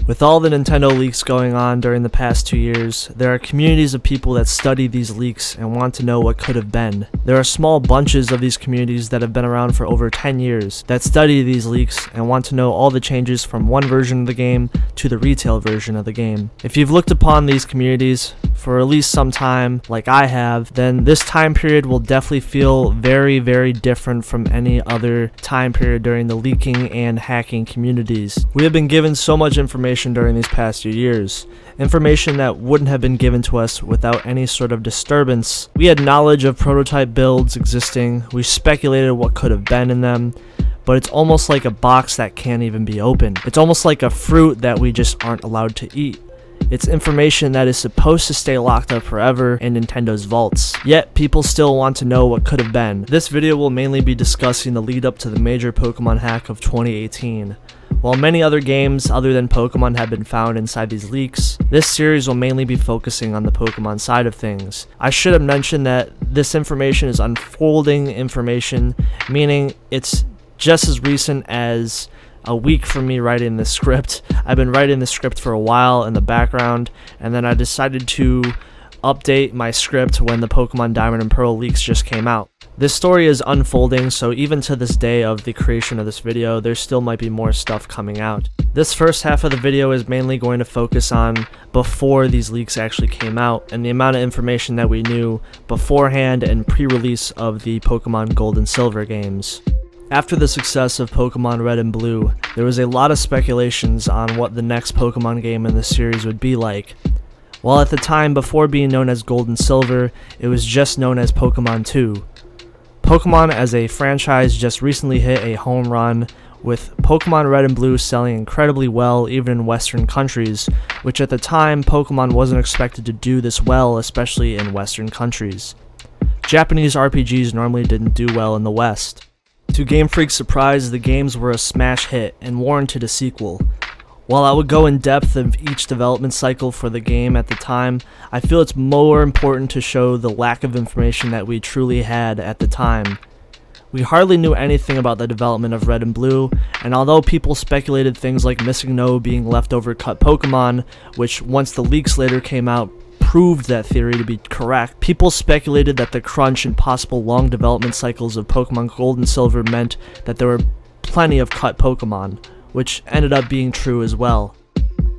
With all the Nintendo leaks going on during the past 2 years, there are communities of people that study these leaks and want to know what could have been. There are small bunches of these communities that have been around for over 10 years that study these leaks and want to know all the changes from one version of the game to the retail version of the game. If you've looked upon these communities for at least some time, like I have, then this time period will definitely feel very, very different from any other time period during the leaking and hacking communities. We have been given so much information during these past few years. Information that wouldn't have been given to us without any sort of disturbance. We had knowledge of prototype builds existing, we speculated what could have been in them, but it's almost like a box that can't even be opened. It's almost like a fruit that we just aren't allowed to eat. It's information that is supposed to stay locked up forever in Nintendo's vaults. Yet, people still want to know what could have been. This video will mainly be discussing the lead up to the major Pokemon hack of 2018. While many other games other than Pokemon have been found inside these leaks, this series will mainly be focusing on the Pokemon side of things. I should have mentioned that this information is unfolding information, meaning it's just as recent as a week from me writing this script. I've been writing this script for a while in the background, and then I decided to update my script when the Pokemon Diamond and Pearl leaks just came out. This story is unfolding, so even to this day of the creation of this video, there still might be more stuff coming out. This first half of the video is mainly going to focus on before these leaks actually came out, and the amount of information that we knew beforehand and pre-release of the Pokemon Gold and Silver games. After the success of Pokemon Red and Blue, there was a lot of speculations on what the next Pokemon game in the series would be like. While at the time, before being known as Gold and Silver, it was just known as Pokemon 2. Pokemon as a franchise just recently hit a home run, with Pokemon Red and Blue selling incredibly well even in Western countries, which at the time Pokemon wasn't expected to do this well, especially in Western countries. Japanese RPGs normally didn't do well in the West. To Game Freak's surprise, the games were a smash hit and warranted a sequel. While I would go in depth of each development cycle for the game at the time, I feel it's more important to show the lack of information that we truly had at the time. We hardly knew anything about the development of Red and Blue, and although people speculated things like Missing No being leftover cut Pokemon, which once the leaks later came out proved that theory to be correct, people speculated that the crunch and possible long development cycles of Pokemon Gold and Silver meant that there were plenty of cut Pokemon, which ended up being true as well.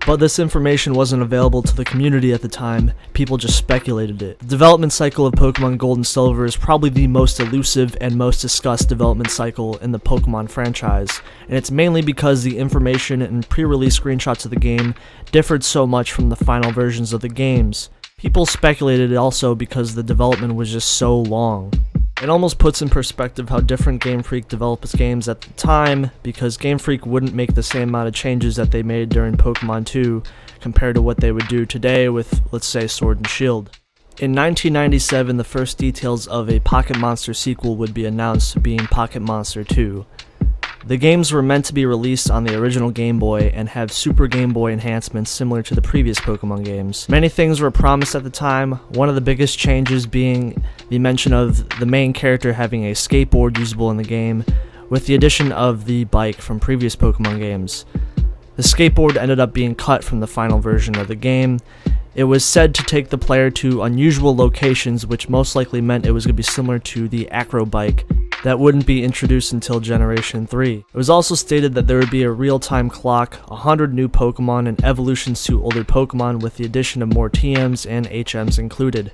But this information wasn't available to the community at the time, people just speculated it. The development cycle of Pokemon Gold and Silver is probably the most elusive and most discussed development cycle in the Pokemon franchise, and it's mainly because the information and pre-release screenshots of the game differed so much from the final versions of the games. People speculated it also because the development was just so long. It almost puts in perspective how different Game Freak developed its games at the time, because Game Freak wouldn't make the same amount of changes that they made during Pokemon 2 compared to what they would do today with, let's say, Sword and Shield. In 1997, the first details of a Pocket Monster sequel would be announced, being Pocket Monster 2. The games were meant to be released on the original Game Boy and have Super Game Boy enhancements similar to the previous Pokemon games. Many things were promised at the time, one of the biggest changes being the mention of the main character having a skateboard usable in the game, with the addition of the bike from previous Pokemon games. The skateboard ended up being cut from the final version of the game. It was said to take the player to unusual locations, which most likely meant it was going to be similar to the Acro bike that wouldn't be introduced until Generation 3. It was also stated that there would be a real-time clock, 100 new Pokemon, and evolutions to older Pokemon with the addition of more TMs and HMs included.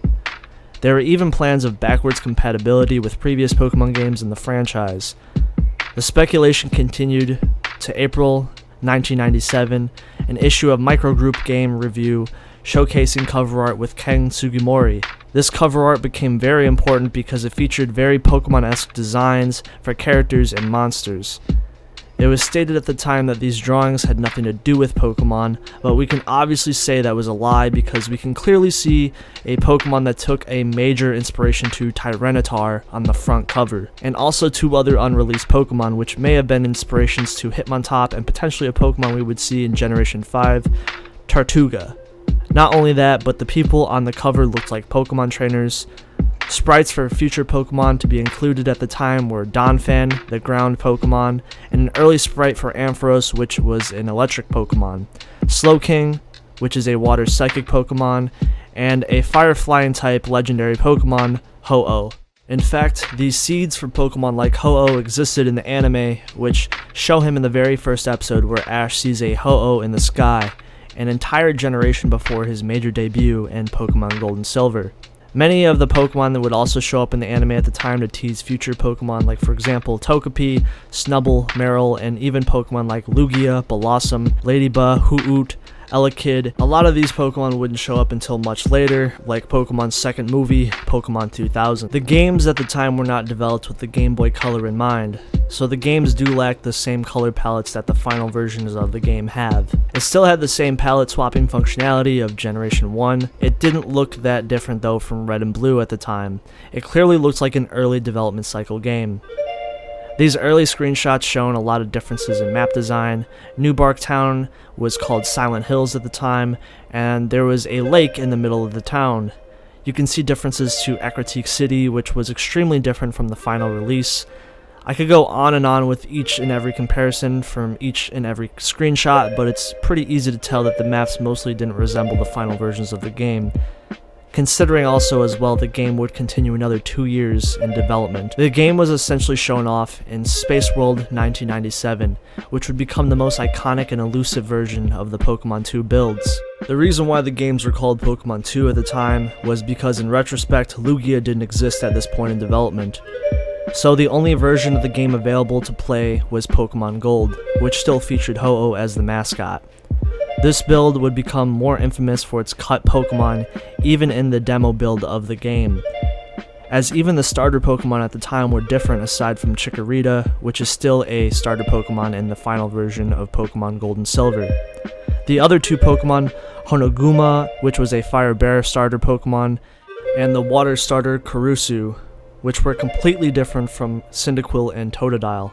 There were even plans of backwards compatibility with previous Pokemon games in the franchise. The speculation continued to April 1997, an issue of Microgroup Game Review showcasing cover art with Ken Sugimori. This cover art became very important because it featured very Pokemon-esque designs for characters and monsters. It was stated at the time that these drawings had nothing to do with Pokemon, but we can obviously say that was a lie because we can clearly see a Pokemon that took a major inspiration to Tyranitar on the front cover, and also two other unreleased Pokemon which may have been inspirations to Hitmontop and potentially a Pokemon we would see in Generation 5, Tartuga. Not only that, but the people on the cover looked like Pokemon trainers. Sprites for future Pokemon to be included at the time were Donphan, the ground Pokemon, and an early sprite for Ampharos, which was an electric Pokemon. Slowking, which is a water psychic Pokemon, and a fire flying type legendary Pokemon, Ho-Oh. In fact, these seeds for Pokemon like Ho-Oh existed in the anime, which show him in the very first episode where Ash sees a Ho-Oh in the sky, an entire generation before his major debut in Pokemon Gold and Silver. Many of the Pokemon that would also show up in the anime at the time to tease future Pokemon, like for example Togepi, Snubbull, Marill, and even Pokemon like Lugia, Blossom, Ladybug, Hoot, Elekid. A lot of these Pokemon wouldn't show up until much later, like Pokemon's second movie, Pokemon 2000. The games at the time were not developed with the Game Boy Color in mind, so the games do lack the same color palettes that the final versions of the game have. It still had the same palette swapping functionality of Generation 1. It didn't look that different though from Red and Blue at the time. It clearly looked like an early development cycle game. These early screenshots shown a lot of differences in map design. New Bark Town was called Silent Hills at the time, and there was a lake in the middle of the town. You can see differences to Ecruteak City, which was extremely different from the final release. I could go on and on with each and every comparison from each and every screenshot, but it's pretty easy to tell that the maps mostly didn't resemble the final versions of the game. Considering also as well the game would continue another 2 years in development. The game was essentially shown off in Space World 1997, which would become the most iconic and elusive version of the Pokemon 2 builds. The reason why the games were called Pokemon 2 at the time was because in retrospect, Lugia didn't exist at this point in development. So the only version of the game available to play was Pokemon Gold, which still featured Ho-Oh as the mascot. This build would become more infamous for its cut Pokemon even in the demo build of the game, as even the starter Pokemon at the time were different aside from Chikorita, which is still a starter Pokemon in the final version of Pokemon Gold and Silver. The other two Pokemon, Honoguma, which was a Fire Bear starter Pokemon, and the water starter Kurusu, which were completely different from Cyndaquil and Totodile.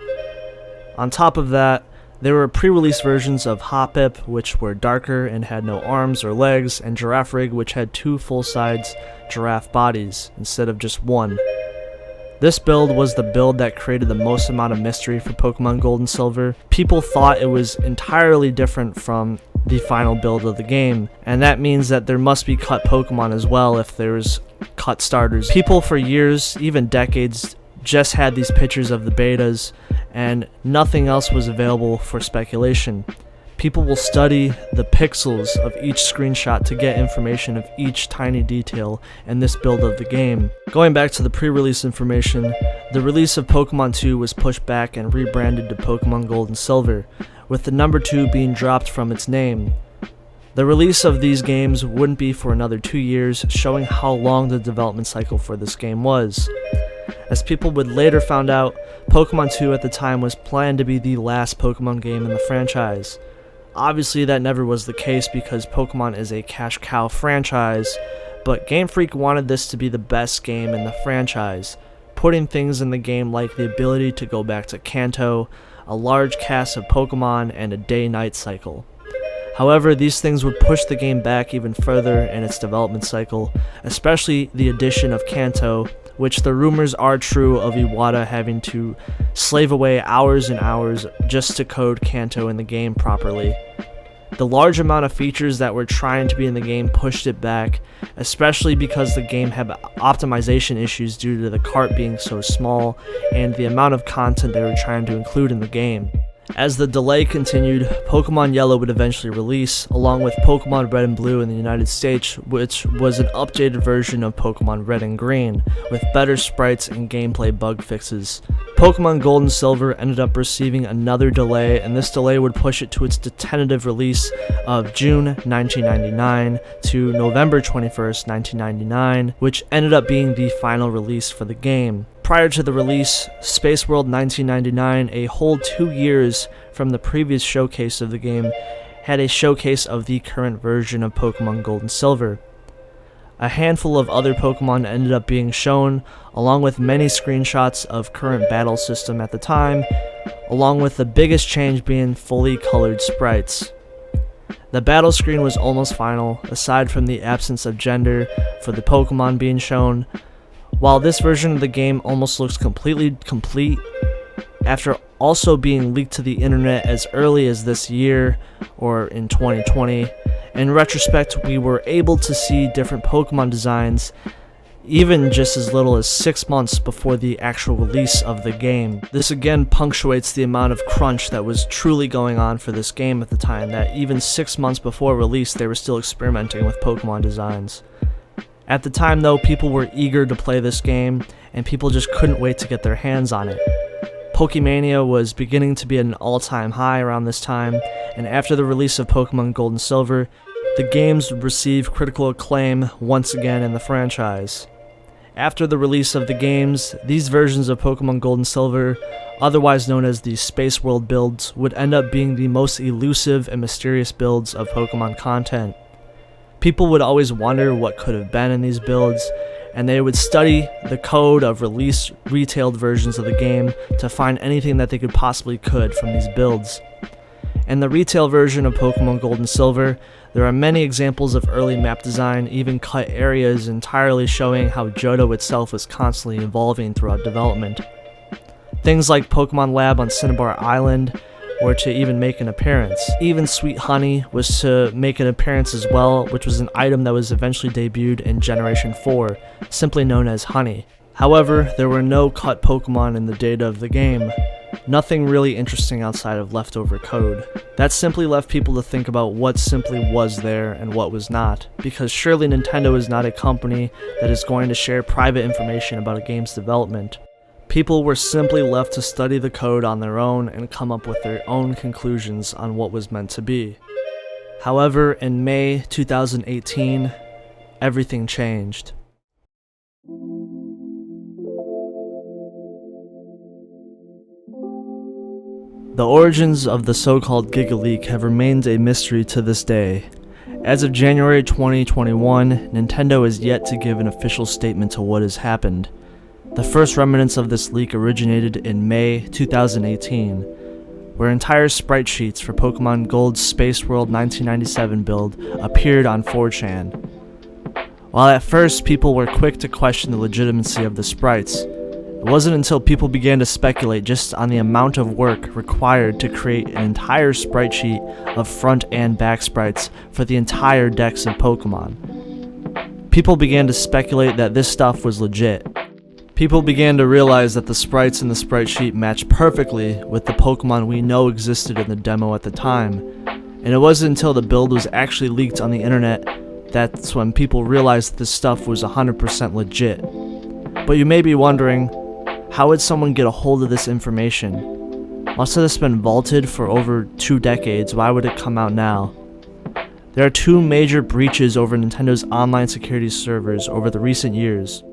On top of that, there were pre-release versions of Hoppip, which were darker and had no arms or legs, and Girafarig, which had two full-size giraffe bodies instead of just one. This build was the build that created the most amount of mystery for Pokemon Gold and Silver. People thought it was entirely different from the final build of the game, and that means that there must be cut Pokemon as well if there's cut starters. People for years, even decades, just had these pictures of the betas, and nothing else was available for speculation. People will study the pixels of each screenshot to get information of each tiny detail in this build of the game. Going back to the pre-release information, the release of Pokemon 2 was pushed back and rebranded to Pokemon Gold and Silver, with the number 2 being dropped from its name. The release of these games wouldn't be for another 2 years, showing how long the development cycle for this game was. As people would later find out, Pokemon 2 at the time was planned to be the last Pokemon game in the franchise. Obviously that never was the case because Pokemon is a cash cow franchise, but Game Freak wanted this to be the best game in the franchise, putting things in the game like the ability to go back to Kanto, a large cast of Pokemon, and a day-night cycle. However, these things would push the game back even further in its development cycle, especially the addition of Kanto, which the rumors are true of Iwata having to slave away hours and hours just to code Kanto in the game properly. The large amount of features that were trying to be in the game pushed it back, especially because the game had optimization issues due to the cart being so small and the amount of content they were trying to include in the game. As the delay continued, Pokemon Yellow would eventually release, along with Pokemon Red and Blue in the United States, which was an updated version of Pokemon Red and Green, with better sprites and gameplay bug fixes. Pokemon Gold and Silver ended up receiving another delay, and this delay would push it to its tentative release of June 1999 to November 21st, 1999, which ended up being the final release for the game. Prior to the release, Space World 1999, a whole 2 years from the previous showcase of the game, had a showcase of the current version of Pokemon Gold and Silver. A handful of other Pokemon ended up being shown, along with many screenshots of current battle system at the time, along with the biggest change being fully colored sprites. The battle screen was almost final, aside from the absence of gender for the Pokemon being shown. While this version of the game almost looks completely complete, after also being leaked to the internet as early as this year, or in 2020. In retrospect, we were able to see different Pokemon designs even just as little as 6 months before the actual release of the game. This again punctuates the amount of crunch that was truly going on for this game at the time, that even 6 months before release they were still experimenting with Pokemon designs. At the time though, people were eager to play this game, and people just couldn't wait to get their hands on it. Pokemania was beginning to be at an all-time high around this time, and after the release of Pokemon Gold and Silver, the games received critical acclaim once again in the franchise. After the release of the games, these versions of Pokemon Gold and Silver, otherwise known as the Space World builds, would end up being the most elusive and mysterious builds of Pokemon content. People would always wonder what could have been in these builds, and they would study the code of released retailed versions of the game to find anything that they could from these builds. In the retail version of Pokemon Gold and Silver, there are many examples of early map design, even cut areas entirely showing how Johto itself was constantly evolving throughout development. Things like Pokemon Lab on Cinnabar Island were to even make an appearance. Even Sweet Honey was to make an appearance as well, which was an item that was eventually debuted in Generation 4, simply known as Honey. However, there were no cut Pokemon in the data of the game. Nothing really interesting outside of leftover code. That simply left people to think about what simply was there and what was not, because surely Nintendo is not a company that is going to share private information about a game's development. People were simply left to study the code on their own and come up with their own conclusions on what was meant to be. However, in May 2018, everything changed. The origins of the so-called Giga Leak have remained a mystery to this day. As of January 2021, Nintendo is yet to give an official statement to what has happened. The first remnants of this leak originated in May 2018, where entire sprite sheets for Pokemon Gold's Space World 1997 build appeared on 4chan. While at first people were quick to question the legitimacy of the sprites, it wasn't until people began to speculate just on the amount of work required to create an entire sprite sheet of front and back sprites for the entire decks of Pokemon. People began to speculate that this stuff was legit. People began to realize that the sprites in the sprite sheet matched perfectly with the Pokemon we know existed in the demo at the time, and it wasn't until the build was actually leaked on the internet that's when people realized this stuff was 100% legit. But you may be wondering, how would someone get a hold of this information? Must have this been vaulted for over 2 decades, why would it come out now? There are 2 major breaches over Nintendo's online security servers over the recent years.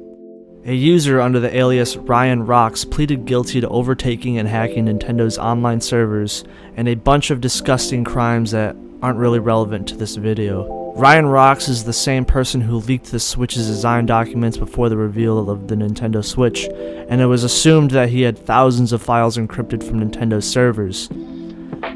A user under the alias Ryan Rocks pleaded guilty to overtaking and hacking Nintendo's online servers, and a bunch of disgusting crimes that aren't really relevant to this video. Ryan Rocks is the same person who leaked the Switch's design documents before the reveal of the Nintendo Switch, and it was assumed that he had thousands of files encrypted from Nintendo's servers.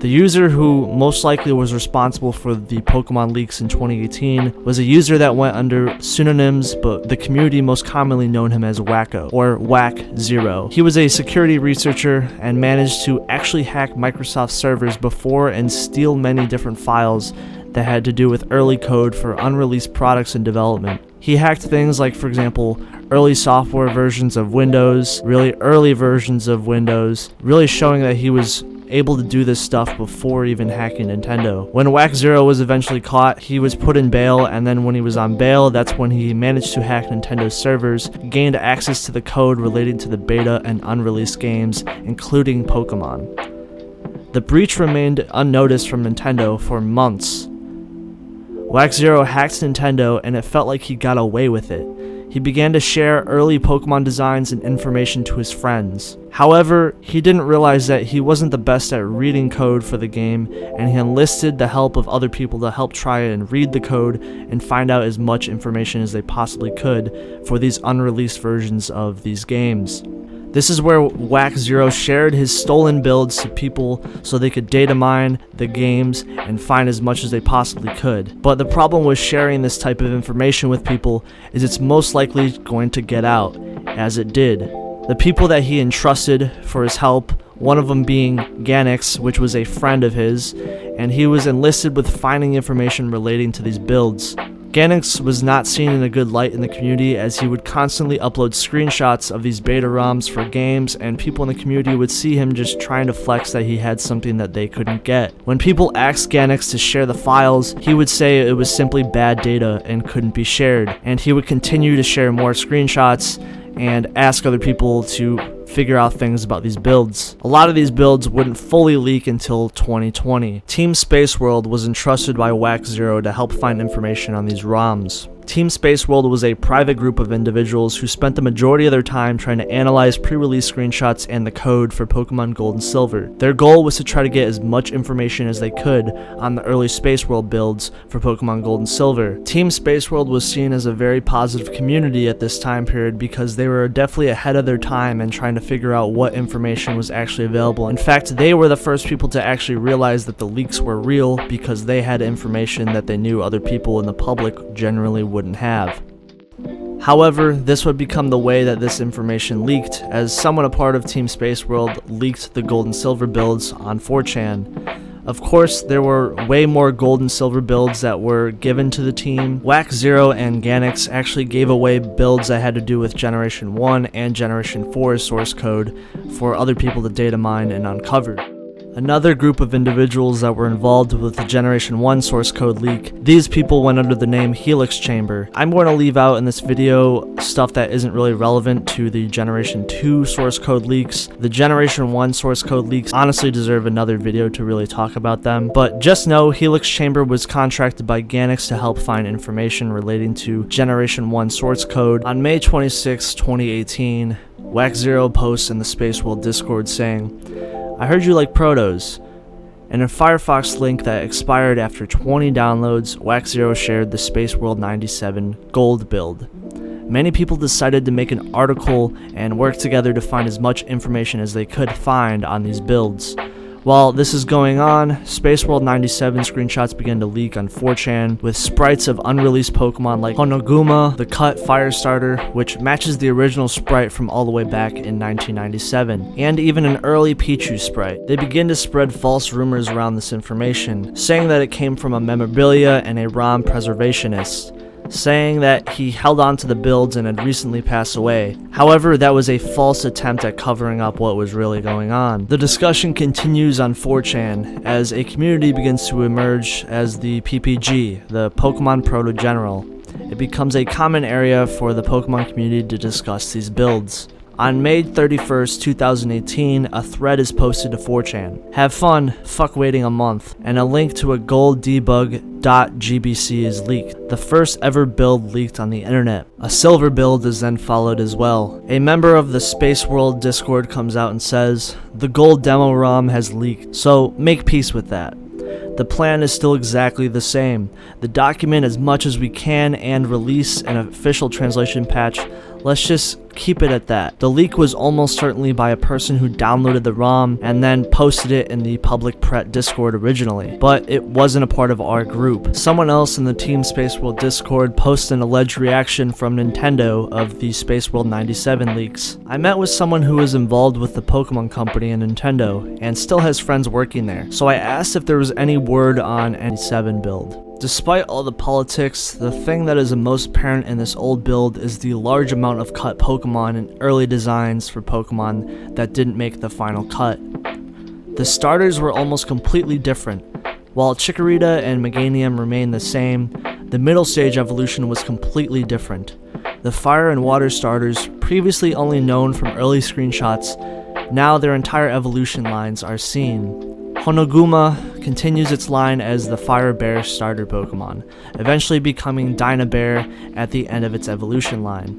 The user who most likely was responsible for the Pokemon leaks in 2018 was a user that went under pseudonyms, but the community most commonly known him as Wacko, or Whack0. He was a security researcher and managed to actually hack Microsoft servers before and steal many different files that had to do with early code for unreleased products in development. He hacked things like, for example, early software versions of Windows, really early versions of Windows, really showing that he was able to do this stuff before even hacking Nintendo. When Whack0 was eventually caught, he was put in bail, and then when he was on bail, that's when he managed to hack Nintendo's servers, gained access to the code relating to the beta and unreleased games, including Pokemon. The breach remained unnoticed from Nintendo for months. Whack0 hacked Nintendo, and it felt like he got away with it. He began to share early Pokemon designs and information to his friends. However, he didn't realize that he wasn't the best at reading code for the game, and he enlisted the help of other people to help try and read the code and find out as much information as they possibly could for these unreleased versions of these games. This is where Whack0 shared his stolen builds to people so they could data mine the games and find as much as they possibly could. But the problem with sharing this type of information with people is it's most likely going to get out, as it did. The people that he entrusted for his help, one of them being Ganix, which was a friend of his, and he was enlisted with finding information relating to these builds. Ganix was not seen in a good light in the community, as he would constantly upload screenshots of these beta ROMs for games, and people in the community would see him just trying to flex that he had something that they couldn't get. When people asked Ganix to share the files, he would say it was simply bad data and couldn't be shared, and he would continue to share more screenshots and ask other people to figure out things about these builds. A lot of these builds wouldn't fully leak until 2020. Team Space World was entrusted by Wax Zero to help find information on these ROMs. Team Space World was a private group of individuals who spent the majority of their time trying to analyze pre-release screenshots and the code for Pokemon Gold and Silver. Their goal was to try to get as much information as they could on the early Space World builds for Pokemon Gold and Silver. Team Space World was seen as a very positive community at this time period because they were definitely ahead of their time and trying to figure out what information was actually available. In fact, they were the first people to actually realize that the leaks were real because they had information that they knew other people in the public generally wouldn't have. However, this would become the way that this information leaked, as someone a part of Team Space World leaked the Gold and Silver builds on 4chan. Of course, there were way more Gold and Silver builds that were given to the team. Wax Zero and Ganix actually gave away builds that had to do with Generation 1 and Generation 4's source code for other people to data mine and uncover. Another group of individuals that were involved with the Generation 1 source code leak, these people went under the name Helix Chamber. I'm going to leave out in this video stuff that isn't really relevant to the Generation 2 source code leaks. The Generation 1 source code leaks honestly deserve another video to really talk about them, but just know Helix Chamber was contracted by Ganix to help find information relating to Generation 1 source code. On May 26, 2018, Wax Zero posts in the Space World Discord saying, "I heard you like Protos." In a Firefox link that expired after 20 downloads, Wax Zero shared the Space World 97 Gold build. Many people decided to make an article and work together to find as much information as they could find on these builds. While this is going on, Space World 97 screenshots began to leak on 4chan with sprites of unreleased Pokemon like Honoguma, the cut Firestarter, which matches the original sprite from all the way back in 1997, and even an early Pichu sprite. They begin to spread false rumors around this information, saying that it came from a memorabilia and a ROM preservationist, saying that he held on to the builds and had recently passed away. However, that was a false attempt at covering up what was really going on. The discussion continues on 4chan as a community begins to emerge as the PPG, the Pokemon Proto General. It becomes a common area for the Pokemon community to discuss these builds. On May 31st, 2018, a thread is posted to 4chan. Have fun, fuck waiting a month, and a link to a gold debug.gbc is leaked. The first ever build leaked on the internet. A silver build is then followed as well. A member of the Space World Discord comes out and says, "The gold demo ROM has leaked, so make peace with that. The plan is still exactly the same. Document as much as we can and release an official translation patch. Let's just keep it at that." The leak was almost certainly by a person who downloaded the ROM and then posted it in the public Pret Discord originally, but it wasn't a part of our group. Someone else in the Team Space World Discord posted an alleged reaction from Nintendo of the Space World 97 leaks. I met with someone who was involved with the Pokemon Company and Nintendo, and still has friends working there, so I asked if there was any word on any 7 build. Despite all the politics, the thing that is the most apparent in this old build is the large amount of cut Pokemon and early designs for Pokemon that didn't make the final cut. The starters were almost completely different. While Chikorita and Meganium remained the same, the middle stage evolution was completely different. The fire and water starters, previously only known from early screenshots, now their entire evolution lines are seen. Honoguma continues its line as the Fire Bear starter Pokemon, eventually becoming Dynabear at the end of its evolution line.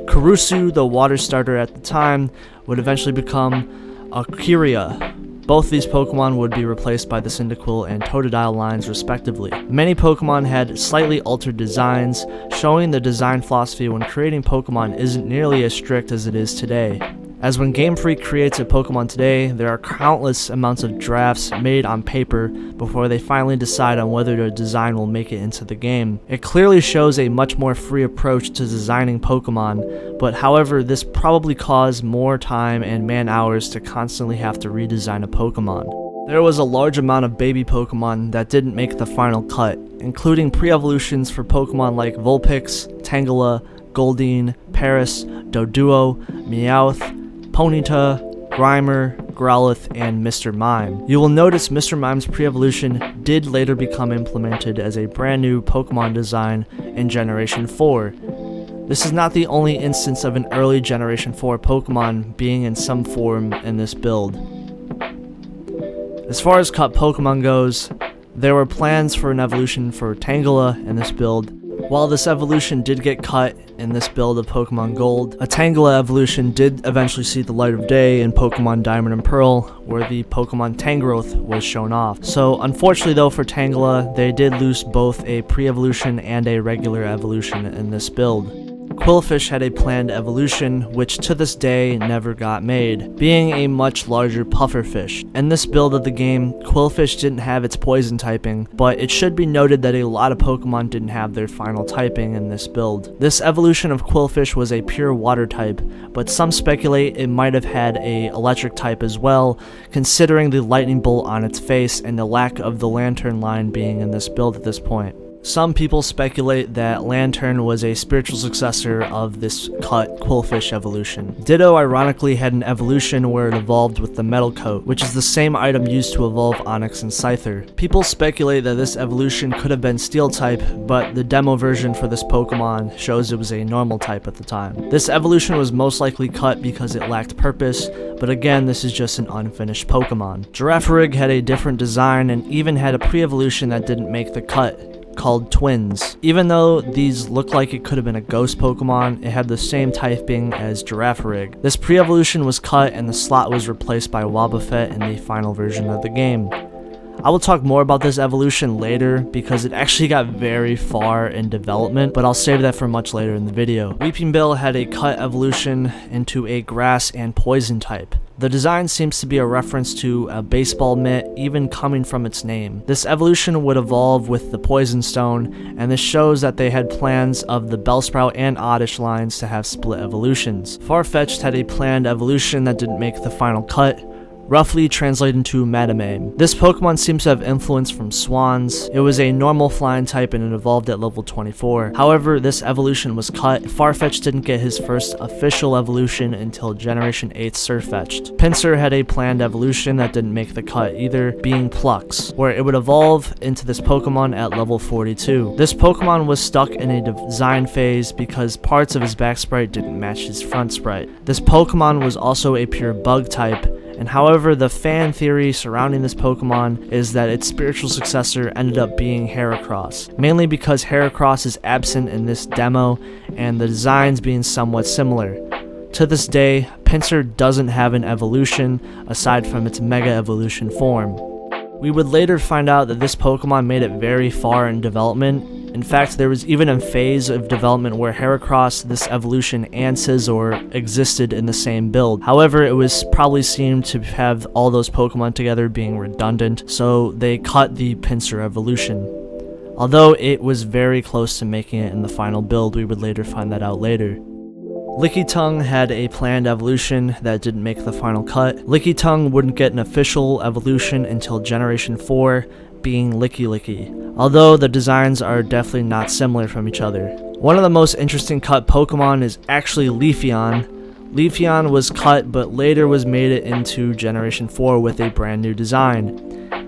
Kurusu, the water starter at the time, would eventually become Akiria. Both these Pokemon would be replaced by the Cyndaquil and Totodile lines respectively. Many Pokemon had slightly altered designs, showing the design philosophy when creating Pokemon isn't nearly as strict as it is today. as when Game Freak creates a Pokemon today, there are countless amounts of drafts made on paper before they finally decide on whether their design will make it into the game. It clearly shows a much more free approach to designing Pokemon, but however, this probably caused more time and man hours to constantly have to redesign a Pokemon. There was a large amount of baby Pokemon that didn't make the final cut, including pre-evolutions for Pokemon like Vulpix, Tangela, Goldeen, Paris, Doduo, Meowth, Ponyta, Grimer, Growlithe, and Mr. Mime. You will notice Mr. Mime's pre-evolution did later become implemented as a brand new Pokemon design in Generation 4. This is not the only instance of an early Generation 4 Pokemon being in some form in this build. As far as cut Pokemon goes, there were plans for an evolution for Tangela in this build. While this evolution did get cut in this build of Pokemon Gold, a Tangela evolution did eventually see the light of day in Pokemon Diamond and Pearl, where the Pokemon Tangrowth was shown off. So unfortunately though for Tangela, they did lose both a pre-evolution and a regular evolution in this build. Qwilfish had a planned evolution, which to this day never got made, being a much larger pufferfish. In this build of the game, Qwilfish didn't have its poison typing, but it should be noted that a lot of Pokemon didn't have their final typing in this build. This evolution of Qwilfish was a pure water type, but some speculate it might have had a electric type as well, considering the lightning bolt on its face and the lack of the lantern line being in this build at this point. Some people speculate that Lantern was a spiritual successor of this cut Qwilfish evolution. Ditto ironically had an evolution where it evolved with the Metal Coat, which is the same item used to evolve Onix and Scyther. People speculate that this evolution could have been Steel type, but the demo version for this Pokemon shows it was a normal type at the time. This evolution was most likely cut because it lacked purpose, but again, this is just an unfinished Pokemon. Girafarig had a different design and even had a pre-evolution that didn't make the cut, called Twins. Even though these look like it could have been a ghost Pokemon, it had the same typing as Girafarig. This pre-evolution was cut and the slot was replaced by Wobbuffet in the final version of the game. I will talk more about this evolution later because it actually got very far in development, but I'll save that for much later in the video. Weepinbell had a cut evolution into a grass and poison type. The design seems to be a reference to a baseball mitt, even coming from its name. This evolution would evolve with the Poison Stone, and this shows that they had plans of the Bellsprout and Oddish lines to have split evolutions. Farfetch'd had a planned evolution that didn't make the final cut, roughly translated into Madame. This Pokemon seems to have influence from swans. It was a normal flying type and it evolved at level 24. However, this evolution was cut. Farfetch'd didn't get his first official evolution until Generation 8 Surfetch'd. Pinsir had a planned evolution that didn't make the cut either, being Plux, where it would evolve into this Pokemon at level 42. This Pokemon was stuck in a design phase because parts of his back sprite didn't match his front sprite. This Pokemon was also a pure bug type, and however, the fan theory surrounding this Pokemon is that its spiritual successor ended up being Heracross, mainly because Heracross is absent in this demo and the designs being somewhat similar. To this day, Pinsir doesn't have an evolution aside from its Mega Evolution form. We would later find out that this Pokemon made it very far in development. In fact, there was even a phase of development where Heracross, this evolution, and Scizor existed in the same build. However, it was probably seemed to have all those Pokemon together being redundant, so they cut the Pinsir evolution. Although it was very close to making it in the final build, we would later find that out later. Lickitung had a planned evolution that didn't make the final cut. Lickitung wouldn't get an official evolution until Generation 4, being Licky, although the designs are definitely not similar from each other. One of the most interesting cut Pokemon is actually Leafeon. Leafeon was cut but later was made it into Generation 4 with a brand new design.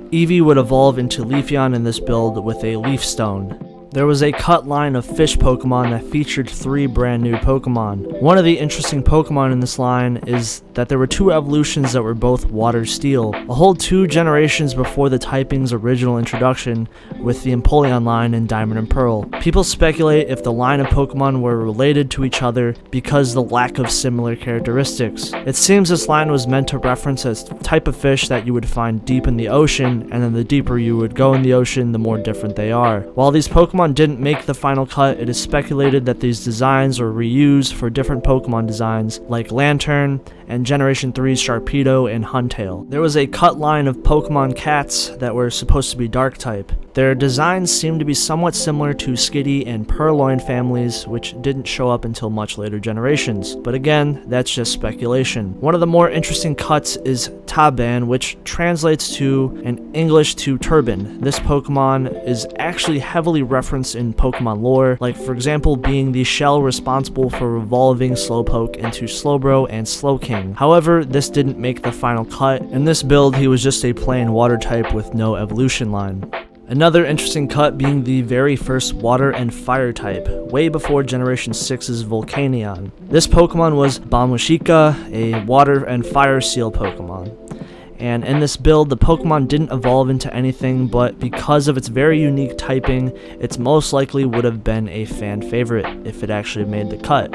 Eevee would evolve into Leafeon in this build with a Leaf Stone. There was a cut line of fish Pokemon that featured 3 brand new Pokemon. One of the interesting Pokemon in this line is that there were 2 evolutions that were both Water Steel, a whole 2 generations before the typing's original introduction with the Empoleon line in Diamond and Pearl. People speculate if the line of Pokemon were related to each other because the lack of similar characteristics. It seems this line was meant to reference a type of fish that you would find deep in the ocean, and then the deeper you would go in the ocean, the more different they are. While these Pokemon didn't make the final cut, it is speculated that these designs were reused for different Pokemon designs like Lantern and Generation 3's Sharpedo and Huntail. There was a cut line of Pokemon cats that were supposed to be Dark type. Their designs seemed to be somewhat similar to Skitty and Purloin families, which didn't show up until much later generations. But again, that's just speculation. One of the more interesting cuts is Taban, which translates to, in English, to turban. This Pokemon is actually heavily referenced in Pokemon lore, like for example being the shell responsible for evolving Slowpoke into Slowbro and Slowking. However, this didn't make the final cut. In this build, he was just a plain water type with no evolution line. Another interesting cut being the very first water and fire type, way before Generation 6's Volcanion. This Pokemon was Bamushika, a water and fire seal Pokemon. And in this build, the Pokemon didn't evolve into anything, but because of its very unique typing, it most likely would have been a fan favorite if it actually made the cut.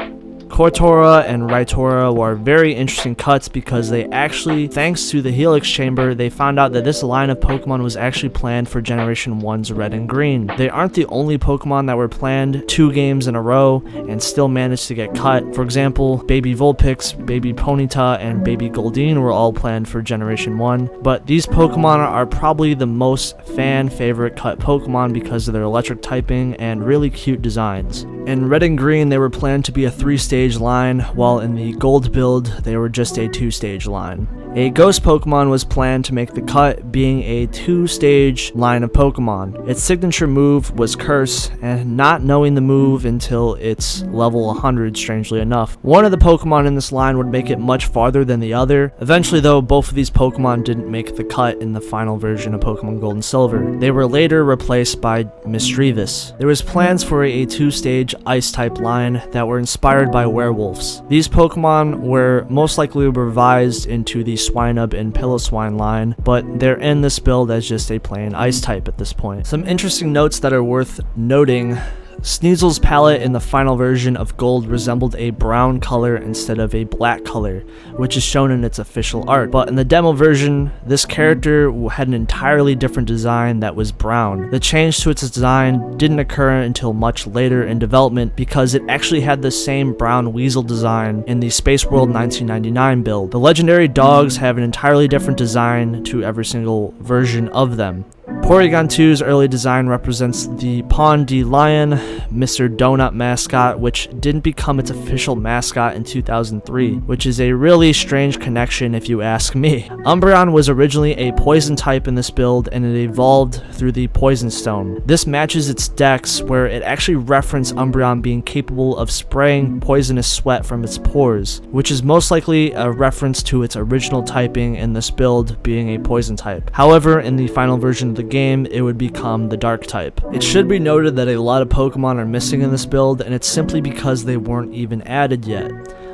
Kortora and Raitora were very interesting cuts because they actually, thanks to the Helix Chamber, they found out that this line of Pokemon was actually planned for Generation 1's Red and Green. They aren't the only Pokemon that were planned 2 games in a row and still managed to get cut. For example, Baby Vulpix, Baby Ponyta, and Baby Goldeen were all planned for Generation 1, but these Pokemon are probably the most fan favorite cut Pokemon because of their electric typing and really cute designs. In Red and Green, they were planned to be a 3-stage line, while in the Gold build, they were just a 2-stage line. A Ghost Pokemon was planned to make the cut, being a 2-stage line of Pokemon. Its signature move was Curse, and not knowing the move until its level 100, strangely enough. One of the Pokemon in this line would make it much farther than the other. Eventually though, both of these Pokemon didn't make the cut in the final version of Pokemon Gold and Silver. They were later replaced by Misdreavus. There was plans for a 2-stage Ice-type line that were inspired by werewolves. These Pokemon were most likely revised into the Swinub and Piloswine line, but they're in this build as just a plain Ice type at this point. Some interesting notes that are worth noting: Sneasel's palette in the final version of Gold resembled a brown color instead of a black color, which is shown in its official art. But in the demo version, this character had an entirely different design that was brown. The change to its design didn't occur until much later in development because it actually had the same brown weasel design in the Space World 1999 build. The legendary dogs have an entirely different design to every single version of them. Porygon 2's early design represents the Pawn D Lion, Mr. Donut mascot, which didn't become its official mascot in 2003, which is a really strange connection if you ask me. Umbreon was originally a poison type in this build, and it evolved through the Poison Stone. This matches its dex, where it actually referenced Umbreon being capable of spraying poisonous sweat from its pores, which is most likely a reference to its original typing in this build being a poison type. However, in the final version of the game, it would become the Dark type. It should be noted that a lot of Pokemon are missing in this build, and it's simply because they weren't even added yet.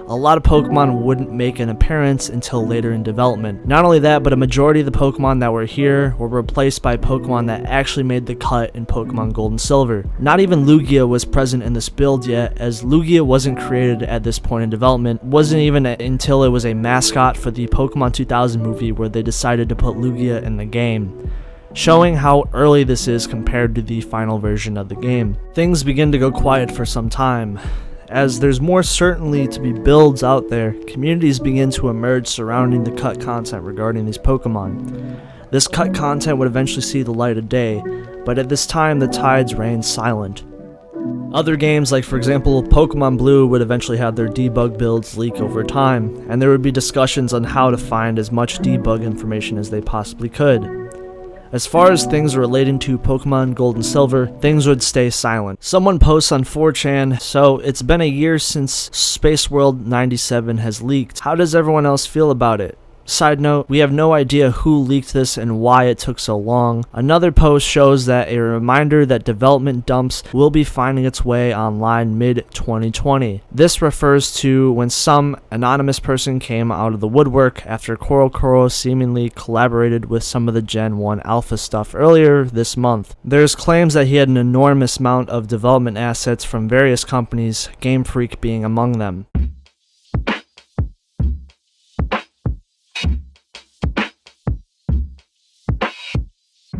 A lot of Pokemon wouldn't make an appearance until later in development. Not only that, but a majority of the Pokemon that were here were replaced by Pokemon that actually made the cut in Pokemon Gold and Silver. Not even Lugia was present in this build yet, as Lugia wasn't created at this point in development. It wasn't even until it was a mascot for the Pokemon 2000 movie where they decided to put Lugia in the game, showing how early this is compared to the final version of the game. Things begin to go quiet for some time. As there's more certainty to be builds out there, communities begin to emerge surrounding the cut content regarding these Pokemon. This cut content would eventually see the light of day, but at this time the tides reigned silent. Other games, like for example Pokemon Blue, would eventually have their debug builds leak over time, and there would be discussions on how to find as much debug information as they possibly could. As far as things relating to Pokemon Gold and Silver, things would stay silent. Someone posts on 4chan, so it's been a year since Space World 97 has leaked. How does everyone else feel about it? Side note, we have no idea who leaked this and why it took so long. Another post shows that a reminder that development dumps will be finding its way online mid-2020. This refers to when some anonymous person came out of the woodwork after Korokoro seemingly collaborated with some of the Gen 1 alpha stuff earlier this month. There's claims that he had an enormous amount of development assets from various companies, Game Freak being among them.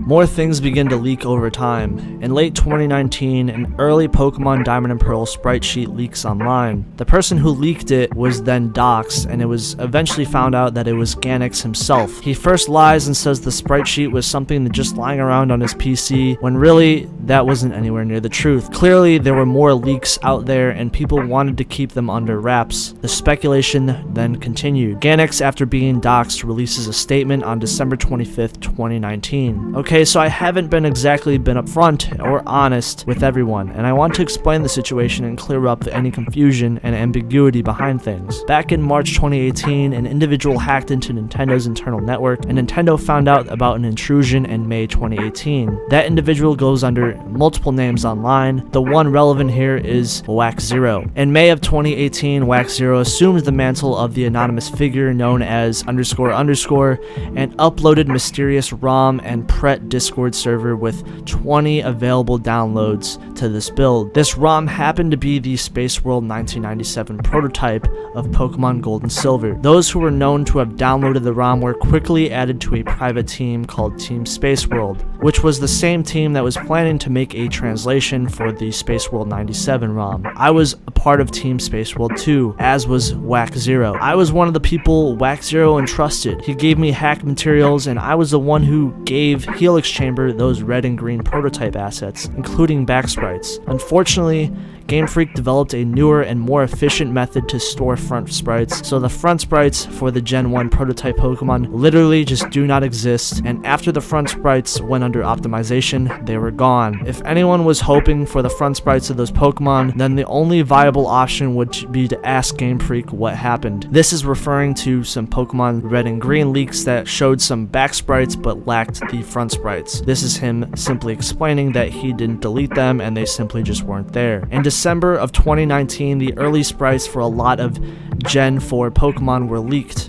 more things begin to leak over time. In late 2019, an early Pokemon Diamond and Pearl sprite sheet leaks online. The person who leaked it was then doxxed, and it was eventually found out that it was Ganix himself. He first lies and says the sprite sheet was something that just lying around on his PC, when really that wasn't anywhere near the truth. Clearly there were more leaks out there and people wanted to keep them under wraps. The speculation then continued. Ganix, after being doxxed, releases a statement on December 25th, 2019. Okay, so I haven't been upfront or honest with everyone, and I want to explain the situation and clear up any confusion and ambiguity behind things. Back in March 2018, an individual hacked into Nintendo's internal network, and Nintendo found out about an intrusion in May 2018. That individual goes under multiple names online. The one relevant here is Wax0. In May of 2018, Wax0 assumed the mantle of the anonymous figure known as __ and uploaded mysterious ROM and Pret Discord server with 20 available downloads to this build. This ROM happened to be the Space World 1997 prototype of Pokemon Gold and Silver. Those who were known to have downloaded the ROM were quickly added to a private team called Team Space World, which was the same team that was planning to make a translation for the Space World 97 ROM. I was a part of Team Space World too, as was Wax0. I was one of the people Wax0 entrusted. He gave me hack materials, and I was the one who gave Helix Chamber those red and green prototype assets, including back sprites. Unfortunately, Game Freak developed a newer and more efficient method to store front sprites, so the front sprites for the Gen 1 prototype Pokemon literally just do not exist, and after the front sprites went under optimization, they were gone. If anyone was hoping for the front sprites of those Pokemon, then the only viable option would be to ask Game Freak what happened. This is referring to some Pokemon Red and Green leaks that showed some back sprites but lacked the front sprites. This is him simply explaining that he didn't delete them and they simply just weren't there. In December of 2019, the early sprites for a lot of Gen 4 Pokemon were leaked.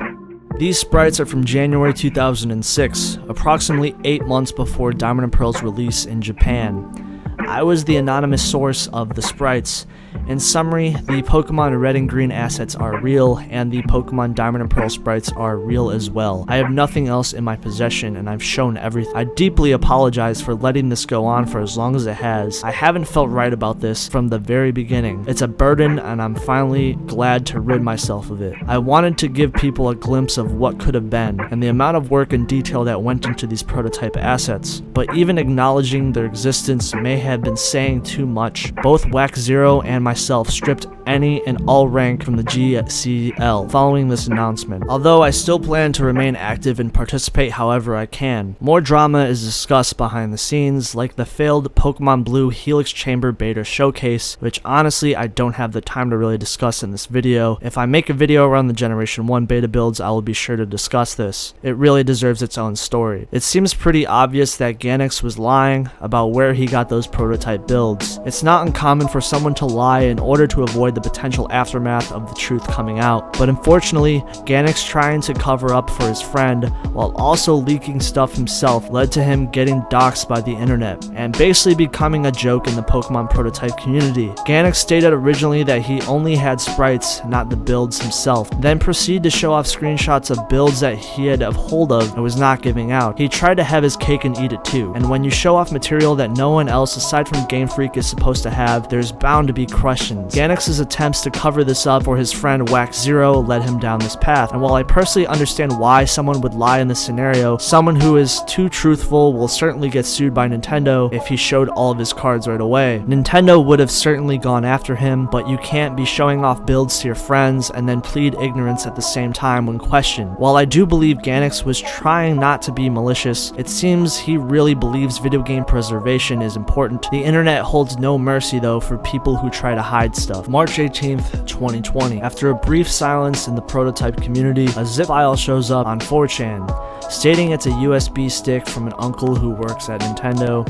These sprites are from January 2006, approximately 8 months before Diamond and Pearl's release in Japan. I was the anonymous source of the sprites. In summary, the Pokemon Red and Green assets are real, and the Pokemon Diamond and Pearl sprites are real as well. I have nothing else in my possession, and I've shown everything. I deeply apologize for letting this go on for as long as it has. I haven't felt right about this from the very beginning. It's a burden, and I'm finally glad to rid myself of it. I wanted to give people a glimpse of what could have been, and the amount of work and detail that went into these prototype assets. But even acknowledging their existence may have been saying too much. Both Wax0 and myself stripped any and all rank from the GCL following this announcement, although I still plan to remain active and participate however I can. More drama is discussed behind the scenes, like the failed Pokemon Blue Helix Chamber beta showcase, which honestly I don't have the time to really discuss in this video. If I make a video around the Generation 1 beta builds, I will be sure to discuss this. It really deserves its own story. It seems pretty obvious that Ganix was lying about where he got those prototype builds. It's not uncommon for someone to lie in order to avoid the potential aftermath of the truth coming out, but unfortunately, Ganix trying to cover up for his friend while also leaking stuff himself led to him getting doxxed by the internet and basically becoming a joke in the Pokemon prototype community. Ganix stated originally that he only had sprites, not the builds himself, then proceeded to show off screenshots of builds that he had a hold of and was not giving out. He tried to have his cake and eat it too, and when you show off material that no one else aside from Game Freak is supposed to have, there's bound to be questions. Ganix's attempts to cover this up for his friend Wax0 led him down this path, and while I personally understand why someone would lie in this scenario, someone who is too truthful will certainly get sued by Nintendo if he showed all of his cards right away. Nintendo would have certainly gone after him, but you can't be showing off builds to your friends and then plead ignorance at the same time when questioned. While I do believe Ganix was trying not to be malicious, it seems he really believes video game preservation is important. The internet holds no mercy though for people who try to hide stuff. March 18th, 2020. After a brief silence in the prototype community, a zip file shows up on 4chan, stating it's a USB stick from an uncle who works at Nintendo.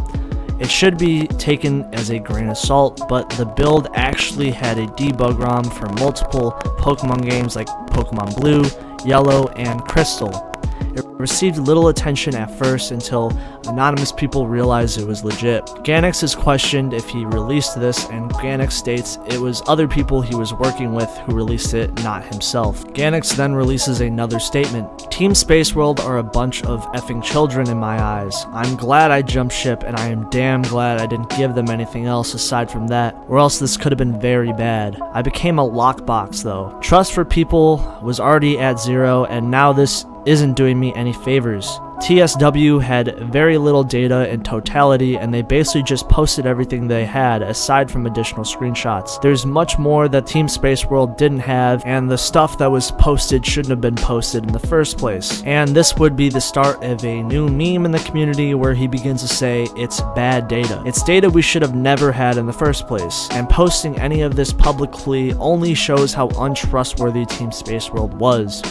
It should be taken as a grain of salt, but the build actually had a debug ROM for multiple Pokemon games like Pokemon Blue, Yellow, and Crystal. It received little attention at first until anonymous people realized it was legit. Ganex is questioned if he released this, and Ganex states it was other people he was working with who released it, not himself. Ganex then releases another statement. Team Space World are a bunch of effing children in my eyes. I'm glad I jumped ship, and I am damn glad I didn't give them anything else aside from that, or else this could have been very bad. I became a lockbox though. Trust for people was already at 0, and now this isn't doing me any favors. TSW had very little data in totality, and they basically just posted everything they had aside from additional screenshots. There's much more that Team Space World didn't have, and the stuff that was posted shouldn't have been posted in the first place. And this would be the start of a new meme in the community where he begins to say it's bad data. It's data we should have never had in the first place, and posting any of this publicly only shows how untrustworthy Team Space World was.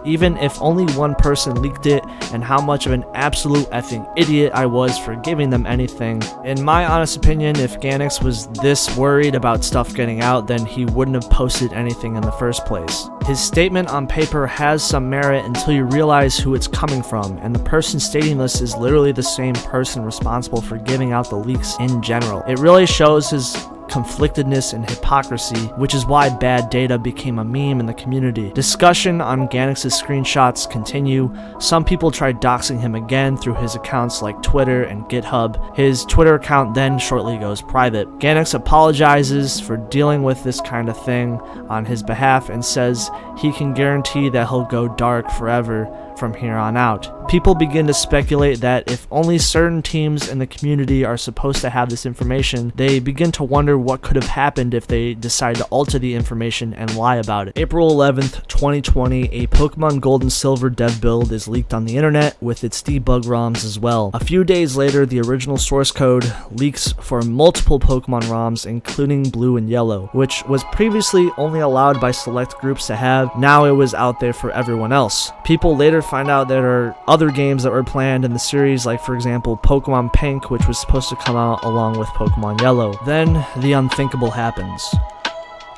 Even if only one person leaked it, and how much of an absolute effing idiot I was for giving them anything. In my honest opinion, if Ganex was this worried about stuff getting out, then he wouldn't have posted anything in the first place. His statement on paper has some merit until you realize who it's coming from, and the person stating this is literally the same person responsible for giving out the leaks in general. It really shows his conflictedness and hypocrisy, which is why bad data became a meme in the community. Discussion on Ganex's screenshots continue. Some people tried doxing him again through his accounts like Twitter and GitHub. His Twitter account then shortly goes private. Ganex apologizes for dealing with this kind of thing on his behalf and says he can guarantee that he'll go dark forever from here on out. People begin to speculate that if only certain teams in the community are supposed to have this information, they begin to wonder what could have happened if they decide to alter the information and lie about it. April 11th, 2020, a Pokemon Gold and Silver dev build is leaked on the internet with its debug ROMs as well. A few days later, the original source code leaks for multiple Pokemon ROMs, including Blue and Yellow, which was previously only allowed by select groups to have. Now it was out there for everyone else. People later find out there are other games that were planned in the series, like for example Pokemon Pink, which was supposed to come out along with Pokemon Yellow. Then the unthinkable happens.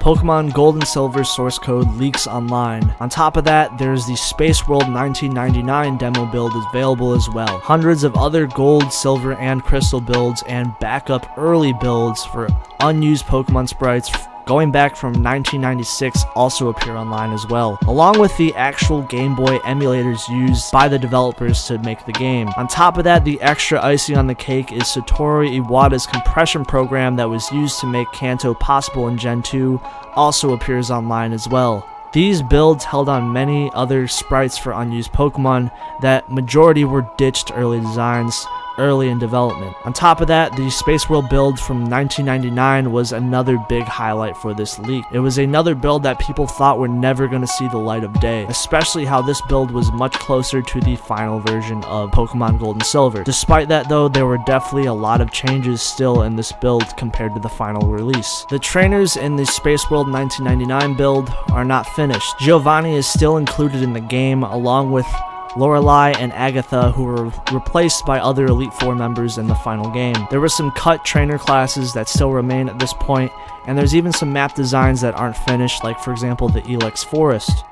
Pokemon Gold and Silver source code leaks online. On top of that, there's the Space World 1999 demo build available as well. Hundreds of other Gold, Silver, and Crystal builds and backup early builds for unused Pokemon sprites going back from 1996 also appear online as well, along with the actual Game Boy emulators used by the developers to make the game. On top of that, the extra icing on the cake is Satoru Iwata's compression program that was used to make Kanto possible in Gen 2 also appears online as well. These builds held on many other sprites for unused Pokemon that majority were ditched early designs early in development. On top of that, the Space World build from 1999 was another big highlight for this leak. It was another build that people thought were never going to see the light of day, especially how this build was much closer to the final version of Pokemon Gold and Silver. Despite that though, there were definitely a lot of changes still in this build compared to the final release. The trainers in the Space World 1999 build are not finished. Giovanni is still included in the game along with Lorelei and Agatha, who were replaced by other Elite Four members in the final game. There were some cut trainer classes that still remain at this point, and there's even some map designs that aren't finished, like for example the Elex Forest.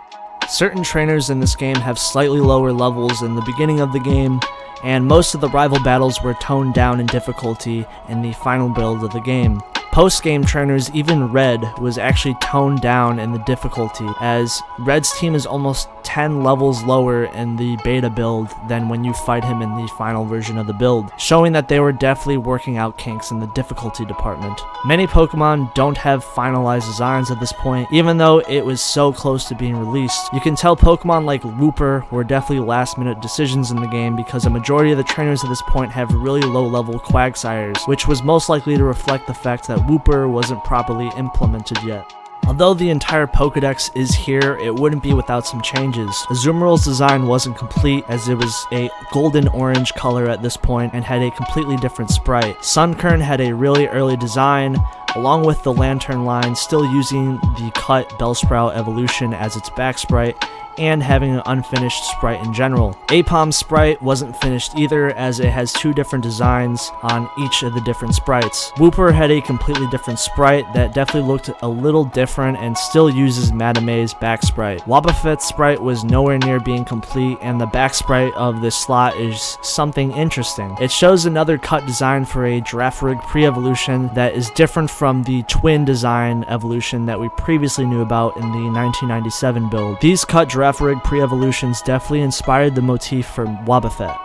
Certain trainers in this game have slightly lower levels in the beginning of the game, and most of the rival battles were toned down in difficulty in the final build of the game. Post-game trainers, even Red, was actually toned down in the difficulty, as Red's team is almost 10 levels lower in the beta build than when you fight him in the final version of the build, showing that they were definitely working out kinks in the difficulty department. Many Pokemon don't have finalized designs at this point, even though it was so close to being released. You can tell Pokemon like Wooper were definitely last-minute decisions in the game because a majority of the trainers at this point have really low-level Quagsires, which was most likely to reflect the fact that Wooper wasn't properly implemented yet. Although the entire Pokédex is here, it wouldn't be without some changes. Azumarill's design wasn't complete, as it was a golden-orange color at this point and had a completely different sprite. Sunkern had a really early design, along with the Lantern line still using the cut Bellsprout evolution as its back sprite, and having an unfinished sprite in general. Apom's sprite wasn't finished either, as it has two different designs on each of the different sprites. Wooper had a completely different sprite that definitely looked a little different and still uses Madame's back sprite. Wobbuffet's sprite was nowhere near being complete, and the back sprite of this slot is something interesting. It shows another cut design for a Girafarig pre-evolution that is different from the twin design evolution that we previously knew about in the 1997 build. These cut Girafarig pre-evolutions definitely inspired the motif for Wobbuffet.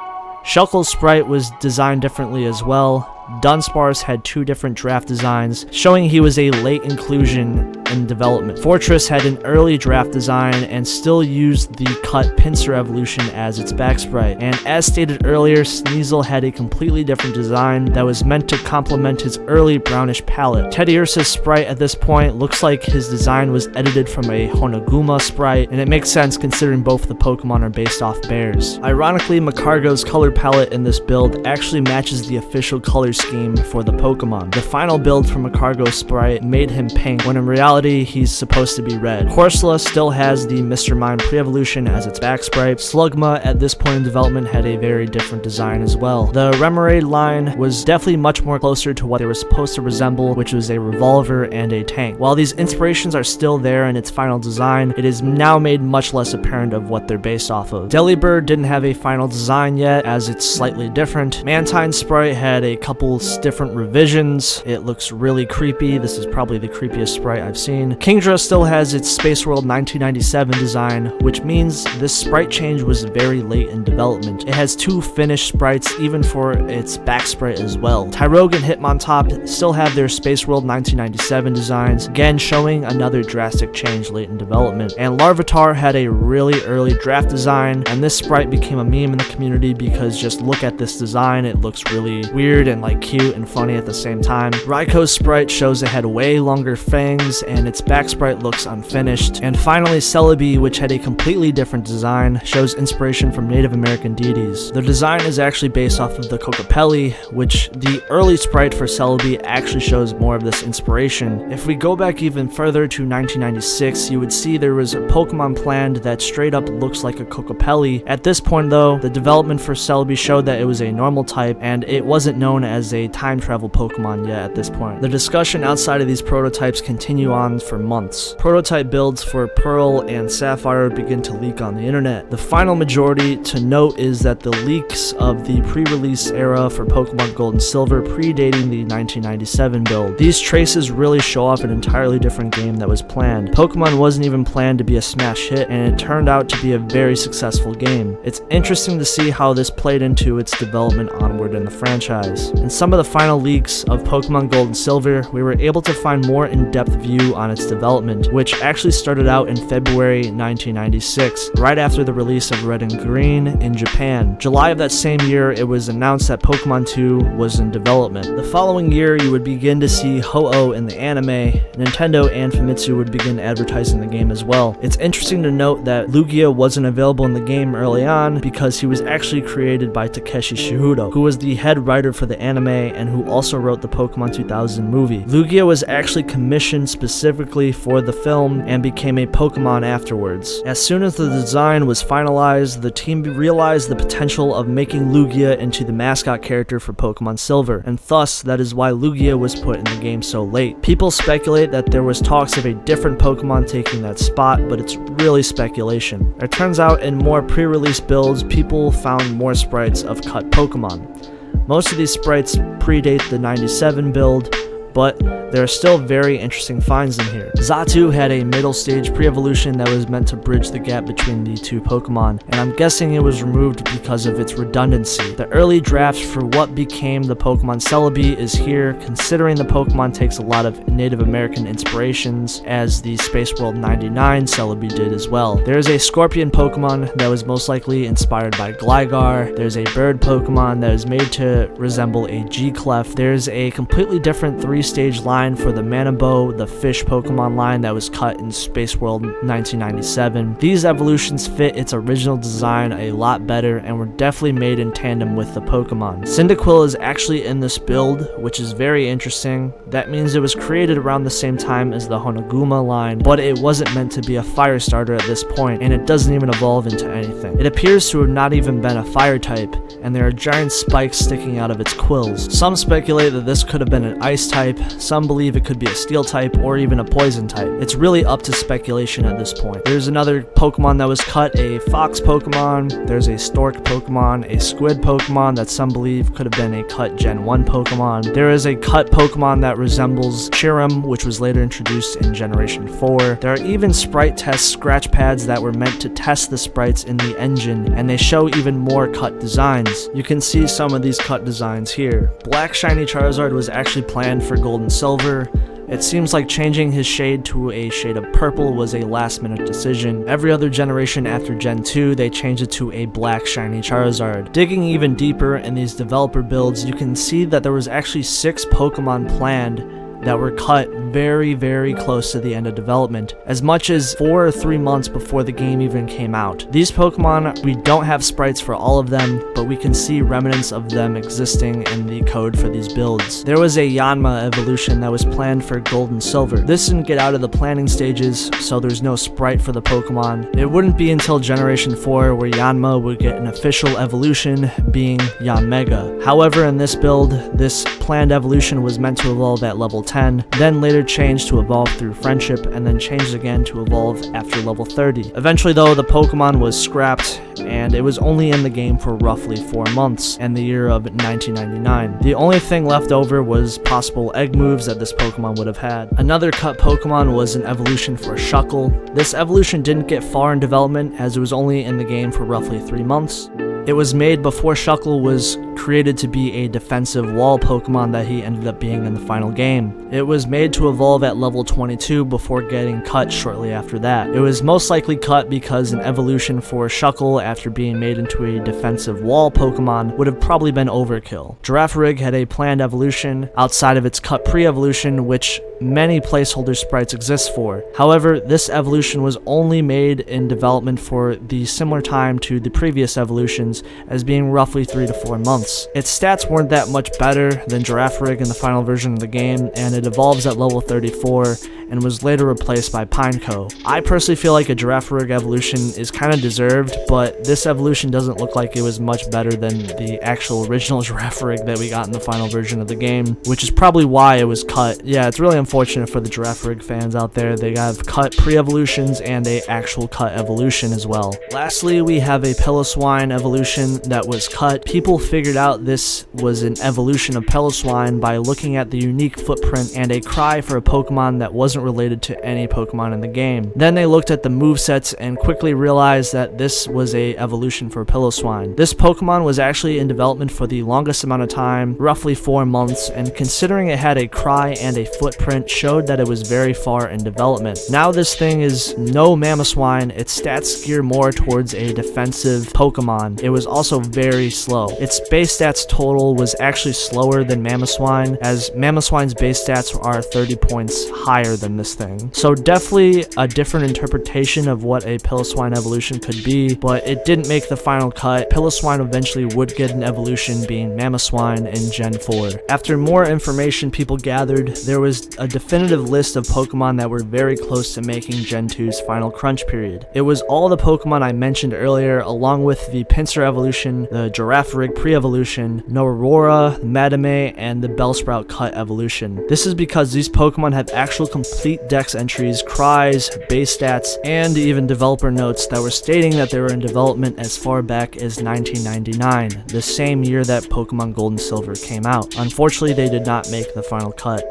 Shuckle's sprite was designed differently as well. Dunsparce had two different draft designs, showing he was a late inclusion in development. Fortress had an early draft design and still used the cut Pinsir evolution as its back sprite. And as stated earlier, Sneasel had a completely different design that was meant to complement his early brownish palette. Teddiursa's sprite at this point looks like his design was edited from a Honoguma sprite, and it makes sense considering both the Pokemon are based off bears. Ironically, Macargo's color palette in this build actually matches the official color scheme for the Pokemon. The final build for Macargo's sprite made him pink, when in reality he's supposed to be red. Corsola still has the Mr. Mime pre-evolution as its back sprite. Slugma at this point in development had a very different design as well. The Remoraid line was definitely much more closer to what they were supposed to resemble, which was a revolver and a tank. While these inspirations are still there in its final design, it is now made much less apparent of what they're based off of. Delibird didn't have a final design yet, as it's slightly different. Mantine's sprite had a couple different revisions. It looks really creepy. This is probably the creepiest sprite I've seen. Kingdra still has its Space World 1997 design, which means this sprite change was very late in development. It has two finished sprites, even for its back sprite as well. Tyrogue and Hitmontop still have their Space World 1997 designs, again showing another drastic change late in development. And Larvitar had a really early draft design, and this sprite became a meme in the community because just look at this design, it looks really weird and like cute and funny at the same time. Raiko's sprite shows it had way longer fangs, and its back sprite looks unfinished. And finally, Celebi, which had a completely different design, shows inspiration from Native American deities. The design is actually based off of the Kokopelli, which the early sprite for Celebi actually shows more of this inspiration. If we go back even further to 1996, you would see there was a Pokemon planned that straight up looks like a Kokopelli. At this point though, the development for Celebi showed that it was a normal type, and it wasn't known as a time travel Pokemon yet at this point. The discussion outside of these prototypes continue on for months. Prototype builds for Pearl and Sapphire begin to leak on the internet. The final majority to note is that the leaks of the pre-release era for Pokemon Gold and Silver predating the 1997 build. These traces really show off an entirely different game that was planned. Pokemon wasn't even planned to be a smash hit, and it turned out to be a very successful game. It's interesting to see how this played into its development onward in the franchise. In some of the final leaks of Pokemon Gold and Silver, we were able to find more in-depth view on its development, which actually started out in February 1996, right after the release of Red and Green in Japan. July of that same year, it was announced that Pokemon 2 was in development. The following year, you would begin to see Ho-Oh in the anime. Nintendo and Famitsu would begin advertising the game as well. It's interesting to note that Lugia wasn't available in the game early on because he was actually created by Takeshi Shihudo, who was the head writer for the anime and who also wrote the Pokemon 2000 movie. Lugia was actually commissioned specifically for the film and became a Pokemon afterwards. As soon as the design was finalized, the team realized the potential of making Lugia into the mascot character for Pokemon Silver, and thus that is why Lugia was put in the game so late. People speculate that there was talks of a different Pokemon taking that spot, but it's really speculation. It turns out in more pre-release builds, people found more sprites of cut Pokemon. Most of these sprites predate the 97 build, but there are still very interesting finds in here. Xatu had a middle stage pre-evolution that was meant to bridge the gap between the two Pokemon, and I'm guessing it was removed because of its redundancy. The early draft for what became the Pokemon Celebi is here, considering the Pokemon takes a lot of Native American inspirations, as the Space World 99 Celebi did as well. There is a Scorpion Pokemon that was most likely inspired by Gligar. There's a bird Pokemon that is made to resemble a G-Clef. There's a completely different 3 3-stage line for the Manabo, the fish Pokemon line that was cut in Space World 1997. These evolutions fit its original design a lot better and were definitely made in tandem with the Pokemon. Cyndaquil is actually in this build, which is very interesting. That means it was created around the same time as the Honoguma line, but it wasn't meant to be a fire starter at this point, and it doesn't even evolve into anything. It appears to have not even been a fire type, and there are giant spikes sticking out of its quills. Some speculate that this could have been an ice type, some believe it could be a steel type, or even a poison type. It's really up to speculation at this point. There's another Pokemon that was cut, a fox Pokemon, there's a stork Pokemon, a squid Pokemon that some believe could have been a cut Gen 1 Pokemon. There is a cut Pokemon that resembles Chirim, which was later introduced in Generation 4. There are even sprite test scratch pads that were meant to test the sprites in the engine, and they show even more cut designs. You can see some of these cut designs here. Black Shiny Charizard was actually planned for Gold and Silver. It seems like changing his shade to a shade of purple was a last-minute decision. Every other generation after Gen 2, they changed it to a black shiny Charizard. Digging even deeper in these developer builds, you can see that there was actually 6 Pokemon planned that were cut very close to the end of development, as much as 4 or 3 months before the game even came out. These Pokemon, we don't have sprites for all of them, but we can see remnants of them existing in the code for these builds. There was a Yanma evolution that was planned for Gold and Silver. This didn't get out of the planning stages, so there's no sprite for the Pokemon. It wouldn't be until Generation 4 where Yanma would get an official evolution, being Yanmega. However, in this build, this planned evolution was meant to evolve at level 10, then later changed to evolve through friendship, and then changed again to evolve after level 30. Eventually though, the Pokemon was scrapped, and it was only in the game for roughly 4 months, in the year of 1999. The only thing left over was possible egg moves that this Pokemon would have had. Another cut Pokemon was an evolution for Shuckle. This evolution didn't get far in development, as it was only in the game for roughly 3 months. It was made before Shuckle was created to be a defensive wall Pokemon that he ended up being in the final game. It was made to evolve at level 22 before getting cut shortly after that. It was most likely cut because an evolution for Shuckle after being made into a defensive wall Pokemon would have probably been overkill. Girafarig had a planned evolution outside of its cut pre-evolution, which many placeholder sprites exist for. However, this evolution was only made in development for the similar time to the previous evolutions, as being roughly 3 to 4 months. Its stats weren't that much better than Girafarig in the final version of the game, and it evolves at level 34 and was later replaced by Pineco. I personally feel like a Girafarig evolution is kind of deserved, but this evolution doesn't look like it was much better than the actual original Girafarig that we got in the final version of the game, which is probably why it was cut. Yeah, it's really unfortunate for the Girafarig fans out there. They have cut pre-evolutions and a actual cut evolution as well. Lastly, we have a Piloswine evolution that was cut. People figured out this was an evolution of Piloswine by looking at the unique footprint and a cry for a Pokemon that wasn't related to any Pokemon in the game. Then they looked at the movesets and quickly realized that this was a evolution for Piloswine. This Pokemon was actually in development for the longest amount of time, roughly 4 months, and considering it had a cry and a footprint, showed that it was very far in development. Now this thing is no Mamoswine. Its stats gear more towards a defensive Pokemon. It was also very slow. Its base stats total was actually slower than Mamoswine, as Mamoswine's base stats are 30 points higher than this thing. So definitely a different interpretation of what a Piloswine evolution could be, but it didn't make the final cut. Piloswine eventually would get an evolution, being Mamoswine in Gen 4. After more information people gathered, there was a definitive list of Pokemon that were very close to making Gen 2's final crunch period. It was all the Pokemon I mentioned earlier, along with the Pinsir evolution, the Girafarig pre-evolution, Aurora, Madame, and the Bellsprout cut evolution. This is because these Pokemon have actual complete dex entries, cries, base stats, and even developer notes that were stating that they were in development as far back as 1999, the same year that Pokemon Gold and Silver came out. Unfortunately, they did not make the final cut.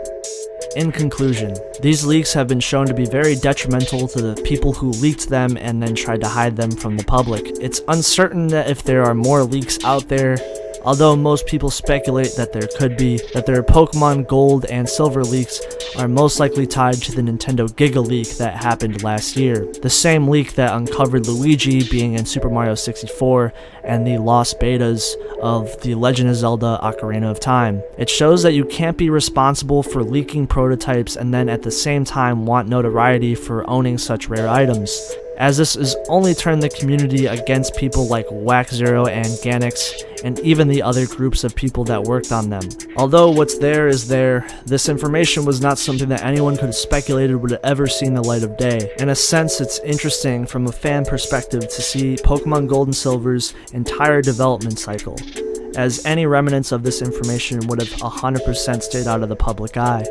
In conclusion, these leaks have been shown to be very detrimental to the people who leaked them and then tried to hide them from the public. It's uncertain that if there are more leaks out there, Although most people speculate that there could be, that their Pokemon Gold and Silver leaks are most likely tied to the Nintendo Giga leak that happened last year. The same leak that uncovered Luigi being in Super Mario 64 and the lost betas of The Legend of Zelda Ocarina of Time. It shows that you can't be responsible for leaking prototypes and then at the same time want notoriety for owning such rare items, as this has only turned the community against people like WhackZero and Ganix, and even the other groups of people that worked on them. Although what's there is there, this information was not something that anyone could have speculated would have ever seen the light of day. In a sense, it's interesting from a fan perspective to see Pokemon Gold and Silver's entire development cycle, as any remnants of this information would have 100% stayed out of the public eye.